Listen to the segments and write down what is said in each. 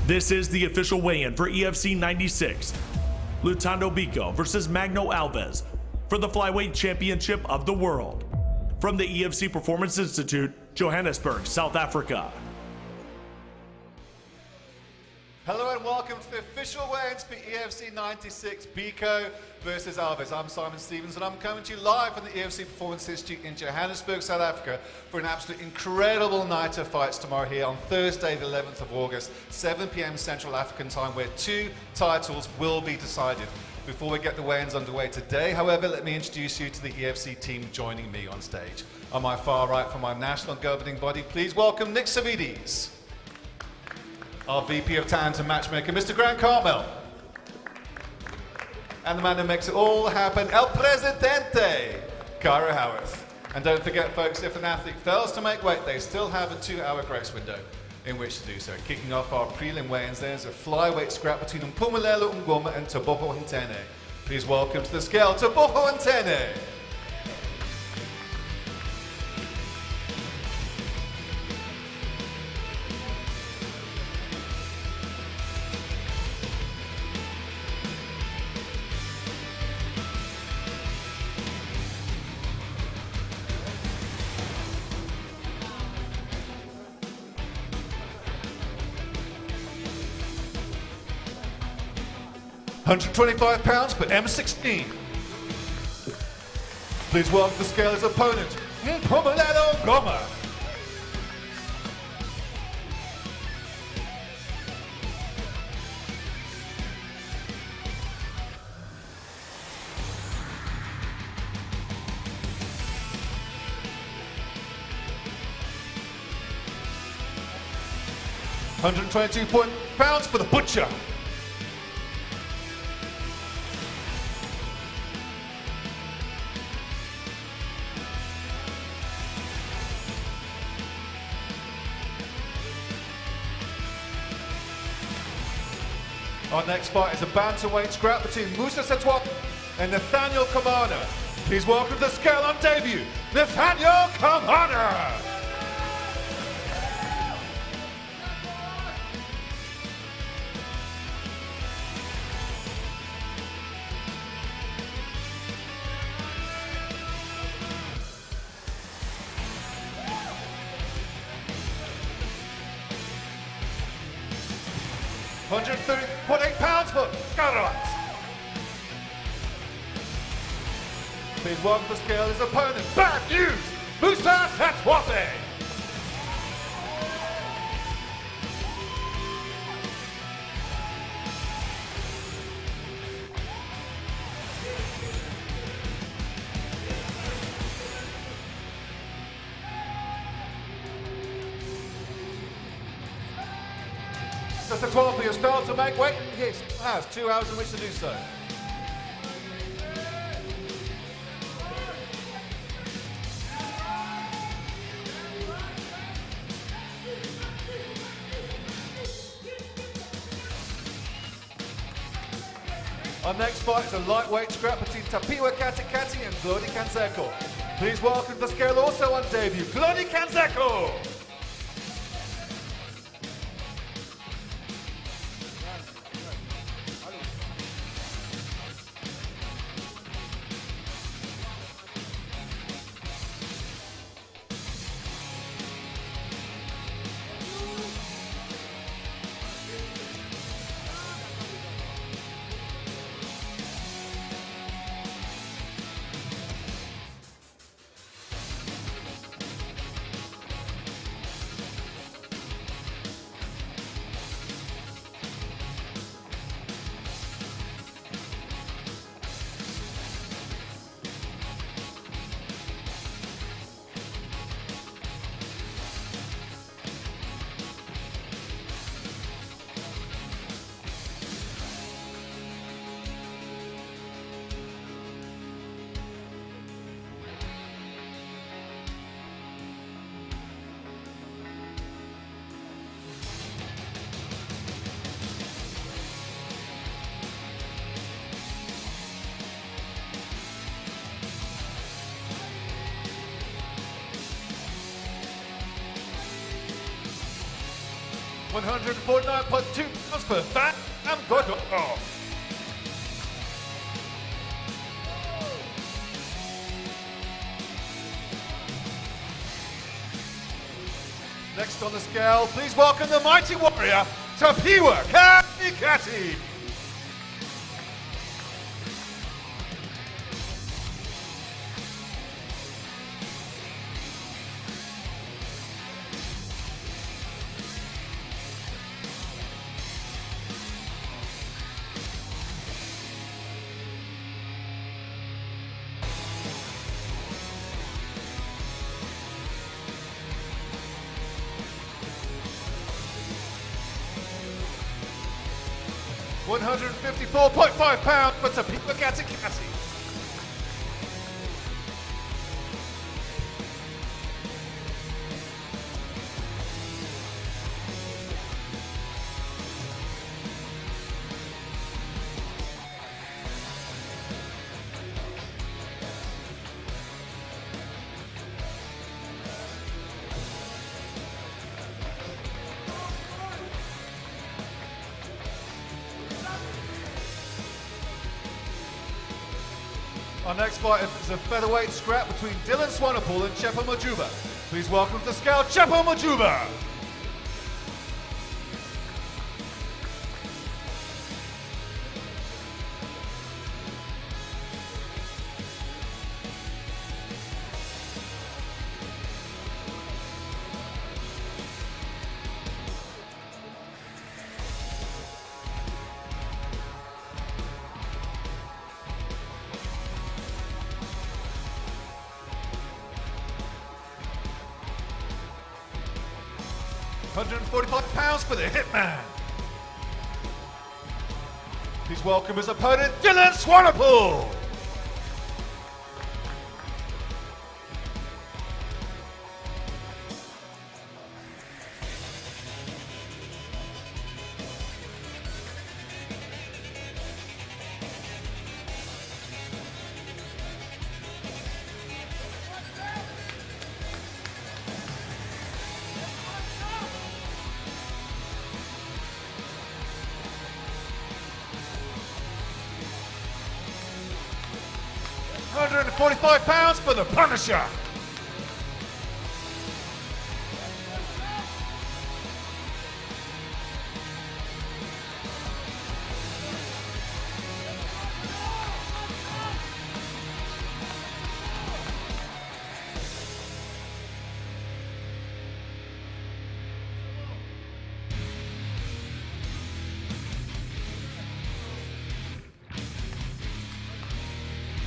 This is the official weigh-in for EFC 96. Lutando Biko versus Magno Alves for the flyweight championship of the world. From the EFC Performance Institute, Johannesburg, South Africa. Hello and welcome to the official weigh-ins for EFC 96, Biko versus Alves. I'm Simon Stevens and I'm coming to you live from the EFC Performance Institute in Johannesburg, South Africa for an absolutely incredible night of fights tomorrow here on Thursday the 11th of August, 7 p.m. Central African time, where 2 titles will be decided. Before we get the weigh-ins underway today, however, let me introduce you to the EFC team joining me on stage. On my far right from my national governing body, please welcome Nick Savides. Our VP of Talent and Matchmaker, Mr. Grant Carmel. And the man who makes it all happen, El Presidente, Cara Howarth. And don't forget, folks, if an athlete fails to make weight, they still have a 2-hour grace window in which to do so. Kicking off our prelim weigh-ins, there's a flyweight scrap between Mpumelelo Ngoma and Teboho Ntene. Please welcome to the scale, Teboho Ntene. 125 pounds for M16. Please welcome to the scale his opponent, Mpumelelo Ngoma. £122 for the Butcher. Our next fight is a bantamweight scrap between Musa Setwap and Nathaniel Kamana. Please welcome to the scale on debut, Nathaniel Kamana. £130.8 for Garrett. Please welcome to the scale his opponent, bad news, Musa Setwape. Setwape has failed to make weight. He has 2 hours in which to do so. Our next fight is a lightweight scrap between Tapiwa Katikati and Glody Kanzeko. Please welcome to the scale also on debut, Glody Kanzeko. 149.2 pounds for Fat and Gordo. Next on the scale, please welcome the mighty warrior, Tapiwa Katikati. £154.5 for Tapiwa Katikati. Our next fight is a featherweight scrap between Dylan Swanepoel and Chepo Majuba. Please welcome to the scale, Chepo Majuba. £145 for the Hitman. Please welcome his opponent, Dylan Swanepoel. £145 for the Punisher.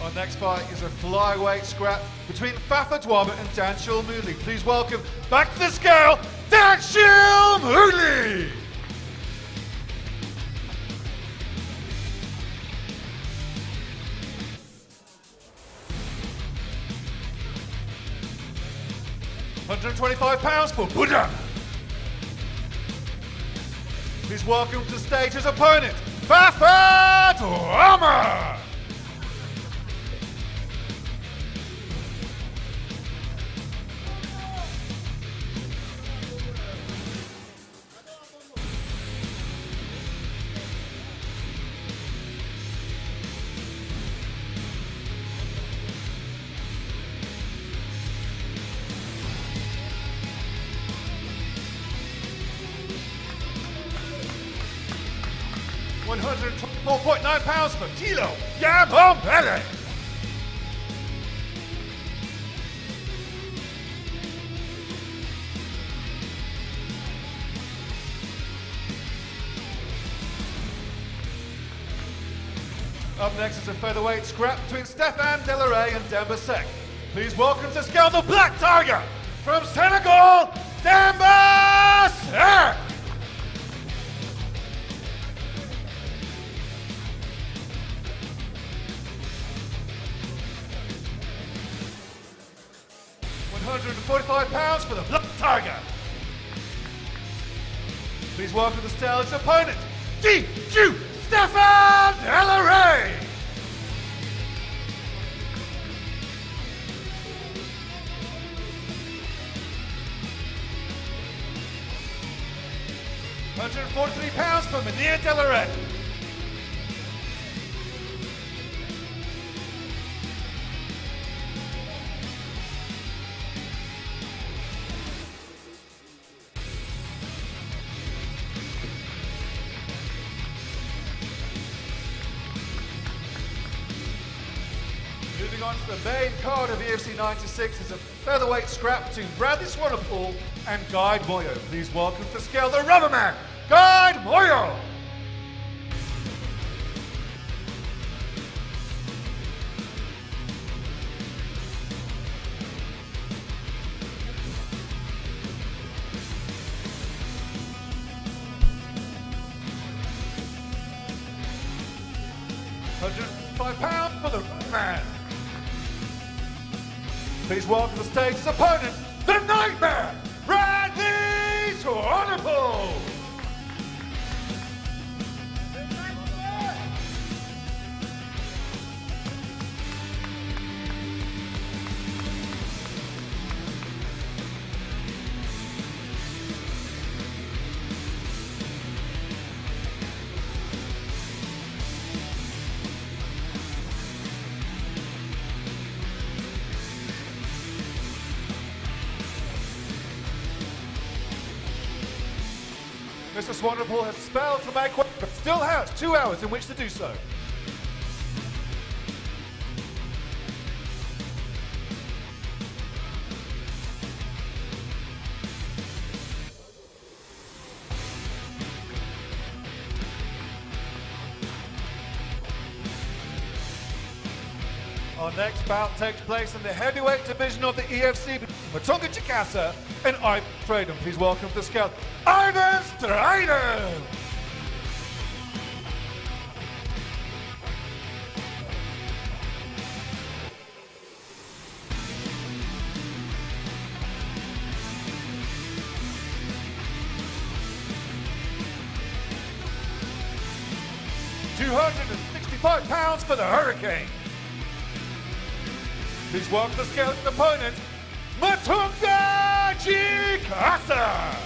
Our next fight is a flyweight scrap between Fafa Dwama and Danshil Moodley. Please welcome back to the scale, Danshil Moodley. £125 for Buddha. Please welcome to the stage his opponent, Fafa Dwama. £124.9 for Kilo Yamamele. Up next is a featherweight scrap between Stefan Delaray and Demba Sek. Please welcome to scale the Black Tiger from Senegal, Demba Sek. £145 for the Black Tiger. Please welcome the stage opponent, D.Q. Stefan Delaray. 143 pounds for Mania Delaret. Moving on to the main card of EFC 96 is a featherweight scrap between Bradley Swanepoel and Guy Moyo. Please welcome to scale the rubber man, Guy Moyo. £105 for the rubber man. Please welcome to the stage his opponent, the Nightmare, Bradley Swanepoel. Mr. Swanepoel has spelled to make weight, but still has 2 hours in which to do so. Our next bout takes place in the heavyweight division of the EFC between Matonga Chikasa and Ivan Straydon. Please welcome to the scale, Ivan Straydon! £265 for the Hurricane. Please welcome the scale opponent, Matonga Chikasa.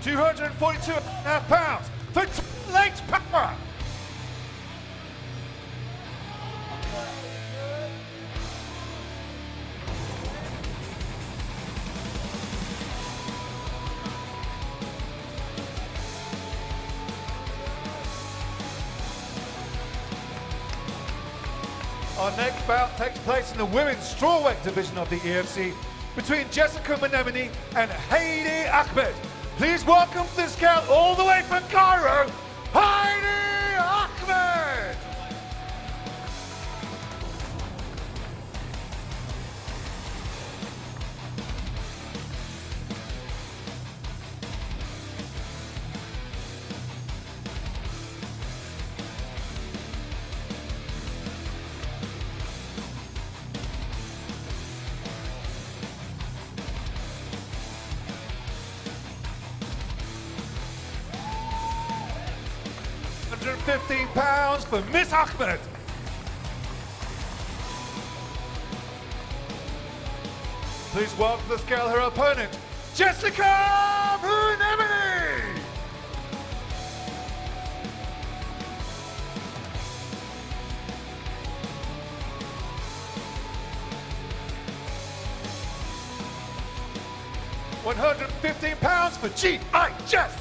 £242.5 for Triple H Power. Our next bout takes place in the women's strawweight division of the EFC between Jessica Menemini and Heidi Ahmed. Please welcome to the scale all the way from Cairo, Heidi Ahmed! £115 for Miss Ahmed. Please welcome to the scale her opponent, Jessica Menemini. £115 for G.I. Jess.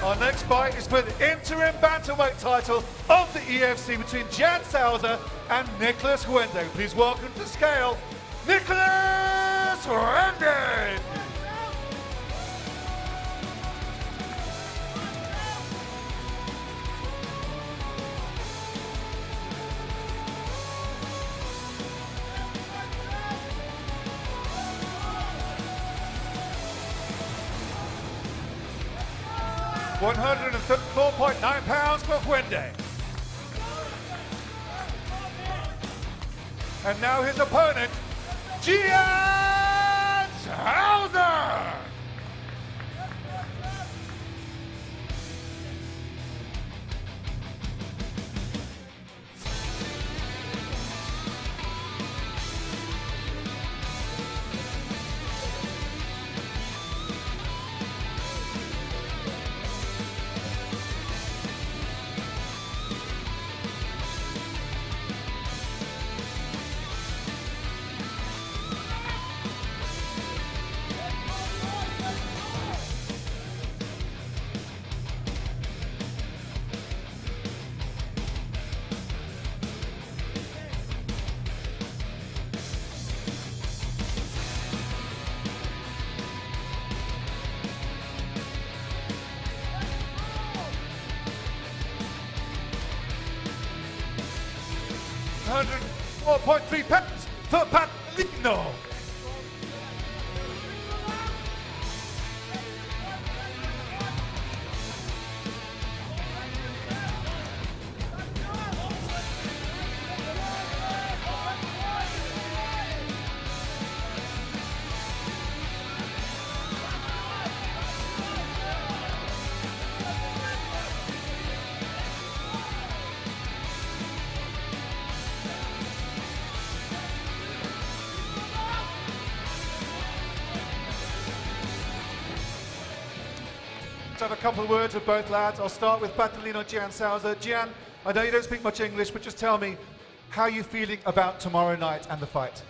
Our next fight is for the interim bantamweight title of the EFC between Jan Salzer and Nicholas Huende. Please welcome to the scale, Nicholas Huende. 134.9 pounds for Huende. And now his opponent, Jan Salzer. £104.3 for Patlino. Let's have a couple of words with both lads. I'll start with Patlino Jan Salzer. Jan, I know you don't speak much English, but just tell me, how are you feeling about tomorrow night and the fight?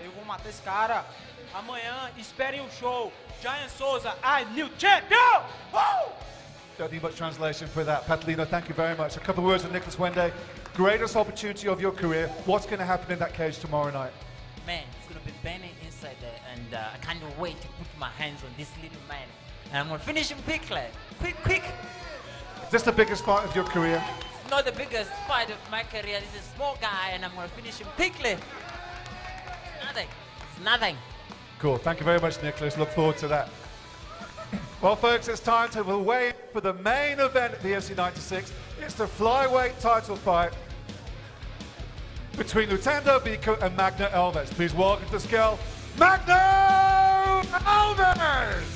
Eu vou matar esse cara. Amanhã, esperem o show. Giant Souza, new champion! Woo! Don't need much translation for that. Patlino, thank you very much. A couple of words with Nicholas Huende. Greatest opportunity of your career. What's going to happen in that cage tomorrow night? Man, it's going to be burning inside there, and I can't wait to put my hands on this little man. And I'm going to finish him quickly. Quick. Is this the biggest fight of your career? It's not the biggest fight of my career. This is a small guy, and I'm going to finish him quickly. It's nothing. Cool. Thank you very much, Nicholas. Look forward to that. Well, folks, it's time to weigh in for the main event at the EFC 96. It's the flyweight title fight between Lutando Biko and Magno Alves. Please welcome to the scale, Magno Alves!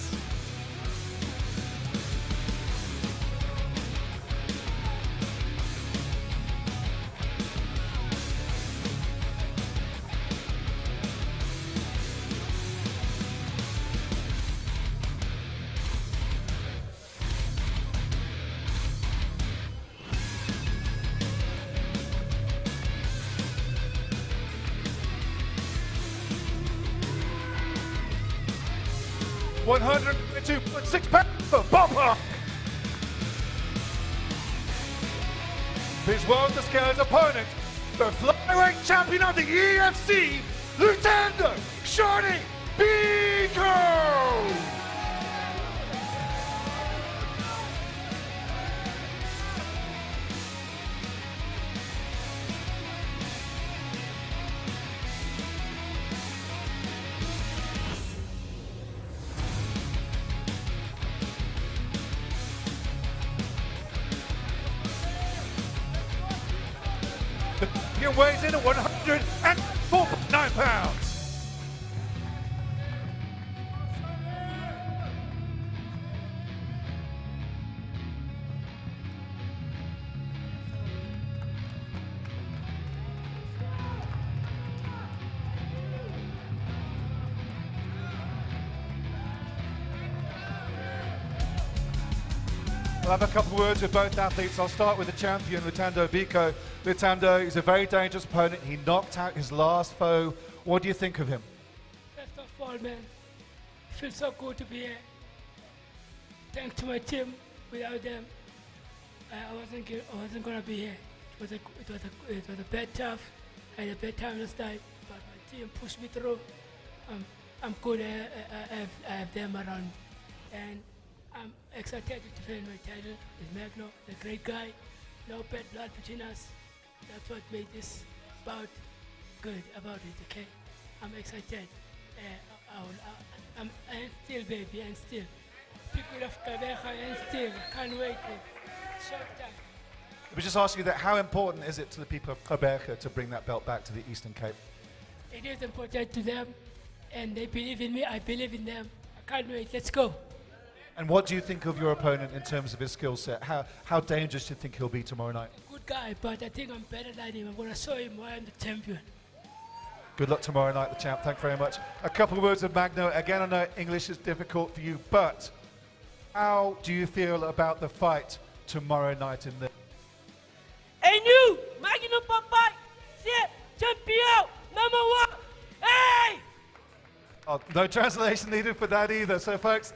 £102.6 for Bopper. Please welcome the scale's opponent, the flyweight champion of the EFC, Lutando Shorty Biko. He weighs in at 104.9 pounds. I'll have a couple of words with both athletes. I'll start with the champion, Lutando Biko. Lutando is a very dangerous opponent. He knocked out his last foe. What do you think of him? First of all, man, it feels so good to be here. Thanks to my team, without them, I wasn't gonna be here. It was a bad tough. I had a bad time last night, but my team pushed me through. I'm good. I have them around, and I'm excited to defend my title with Magno, the great guy. No bad blood between us. That's what made this bout good about it. Okay, I'm excited. I'm still, baby, and still. People of Quebec, and still. Can't wait. Showdown. Let me just ask you that, how important is it to the people of Quebec to bring that belt back to the Eastern Cape? It is important to them, and they believe in me. I believe in them. I can't wait. Let's go. And what do you think of your opponent in terms of his skill set? How dangerous do you think he'll be tomorrow night? Good guy, but I think I'm better than him. I'm going to show him why I'm the champion. Good luck tomorrow night, the champ. Thank you very much. A couple of words of Magno. Again, I know English is difficult for you, but how do you feel about the fight tomorrow night in the... Hey, you! Magno Papai! Champion! Number one! Hey! Oh, no translation needed for that either. So, folks,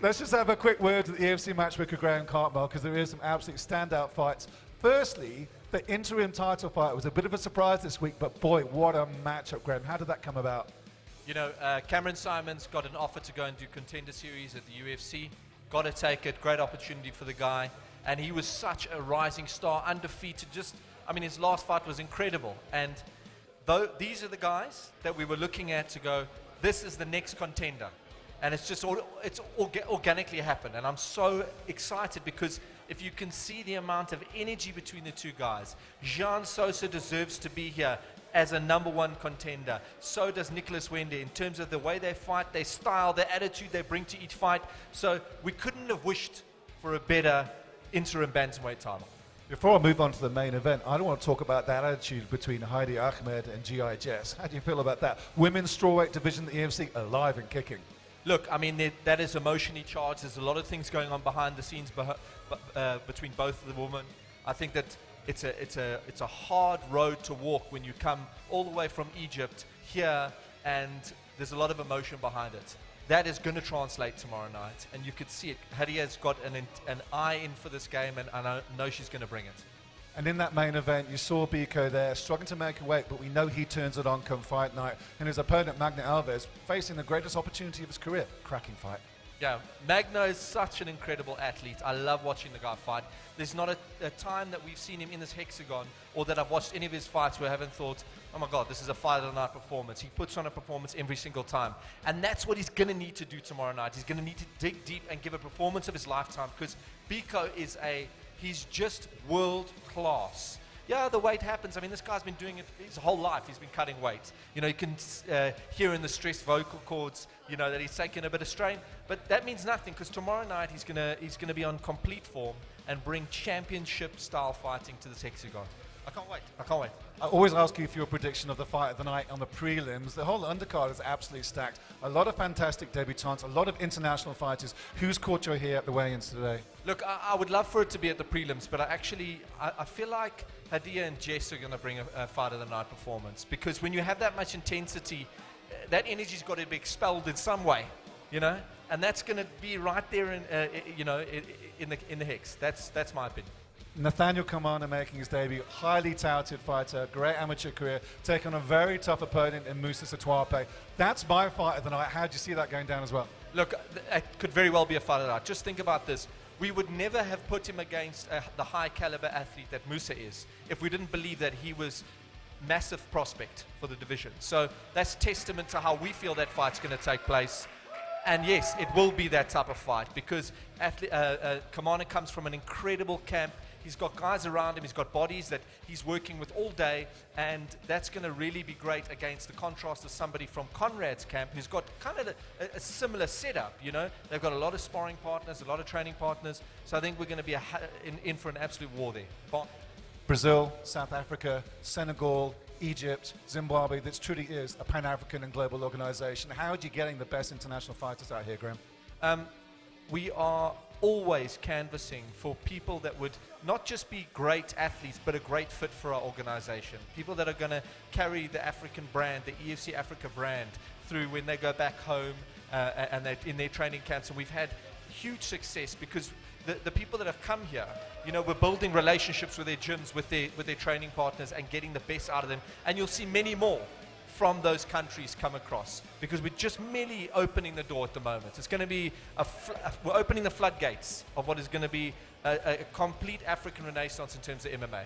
let's just have a quick word with the EFC Matchmaker Graham Cartmel, because there is some absolute standout fights. Firstly, the interim title fight was a bit of a surprise this week, but boy, what a matchup, Graham. How did that come about? You know, Cameron Simons got an offer to go and do Contender Series at the UFC. Got to take it. Great opportunity for the guy. And he was such a rising star, undefeated. His last fight was incredible. And these are the guys that we were looking at to go, this is the next contender. And it's organically happened. And I'm so excited because if you can see the amount of energy between the two guys, Jean Sosa deserves to be here as a number one contender. So does Nicholas Wende in terms of the way they fight, their style, their attitude they bring to each fight. So we couldn't have wished for a better interim bantamweight title. Before I move on to the main event, I don't want to talk about that attitude between Heidi Ahmed and G.I. Jess. How do you feel about that? Women's strawweight division, the EFC, alive and kicking. Look, I mean, that is emotionally charged. There's a lot of things going on behind the scenes between both of the women. I think that it's a hard road to walk when you come all the way from Egypt here, and there's a lot of emotion behind it. That is going to translate tomorrow night, and you could see it. Hadia's got an eye in for this game, and I know she's going to bring it. And in that main event, you saw Biko there, struggling to make a weight, but we know he turns it on come fight night. And his opponent, Magno Alves, facing the greatest opportunity of his career, cracking fight. Yeah, Magno is such an incredible athlete. I love watching the guy fight. There's not a time that we've seen him in this hexagon or that I've watched any of his fights where I haven't thought, oh my God, this is a fight of the night performance. He puts on a performance every single time. And that's what he's going to need to do tomorrow night. He's going to need to dig deep and give a performance of his lifetime, because Biko he's just world class. Yeah, the weight happens. I mean, this guy's been doing it his whole life. He's been cutting weight. You know, you can hear in the stressed vocal cords, you know, that he's taking a bit of strain. But that means nothing, because tomorrow night he's gonna be on complete form and bring championship-style fighting to this hexagon. I can't wait. I can't wait. I always ask you for your prediction of the fight of the night on the prelims. The whole undercard is absolutely stacked. A lot of fantastic debutantes, a lot of international fighters. Who's caught your ear at the weigh-ins today? Look, I would love for it to be at the prelims, but I feel like Hadia and Jess are going to bring a fight of the night performance, because when you have that much intensity, that energy's got to be expelled in some way, you know, and that's going to be right there in the hex. That's my opinion. Nathaniel Kamana making his debut, highly touted fighter, great amateur career, taking on a very tough opponent in Musa Satwape. That's my fight of the night. How do you see that going down as well? Look, it could very well be a fight of the night. Just think about this. We would never have put him against the high caliber athlete that Musa is if we didn't believe that he was massive prospect for the division. So that's testament to how we feel that fight's going to take place. And yes, it will be that type of fight, because Kamana comes from an incredible camp. He's got guys around him, he's got bodies that he's working with all day, and that's going to really be great against the contrast of somebody from Conrad's camp who's got kind of a similar setup, you know. They've got a lot of sparring partners, a lot of training partners, so I think we're going to be in for an absolute war there. Brazil, South Africa, Senegal, Egypt, Zimbabwe, this truly is a Pan-African and global organization. How are you getting the best international fighters out here, Graham? We are always canvassing for people that would not just be great athletes, but a great fit for our organization. People that are going to carry the African brand, the EFC Africa brand, through when they go back home and they're in their training camps. And we've had huge success because the people that have come here, you know, we're building relationships with their gyms, with their training partners, and getting the best out of them. And you'll see many more from those countries come across, because we're just merely opening the door at the moment. It's going to be we're opening the floodgates of what is going to be a complete African renaissance in terms of MMA.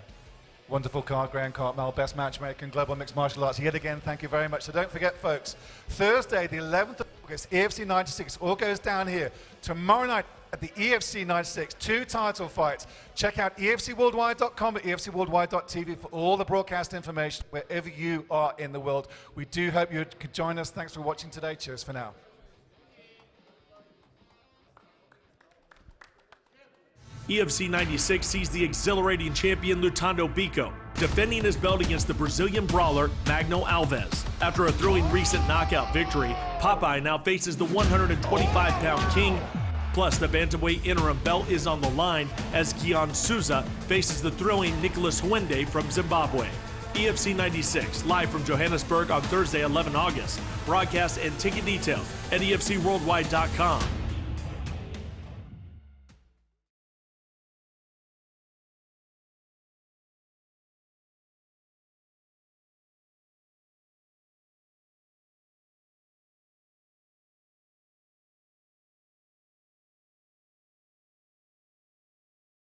Wonderful card, Graham Cartmel, best matchmaker in global mixed martial arts. Yet again, thank you very much. So don't forget, folks, Thursday, the 11th of August, EFC 96, all goes down here. Tomorrow night at the EFC 96, 2 title fights. Check out EFCworldwide.com or EFCworldwide.tv for all the broadcast information wherever you are in the world. We do hope you could join us. Thanks for watching today. Cheers for now. EFC 96 sees the exhilarating champion Lutando Biko defending his belt against the Brazilian brawler Magno Alves. After a thrilling recent knockout victory, Popeye now faces the 125-pound king. Plus, the bantamweight interim belt is on the line as Kian Souza faces the thrilling Nicholas Huende from Zimbabwe. EFC 96, live from Johannesburg on Thursday, 11 August. Broadcast and ticket details at EFCworldwide.com.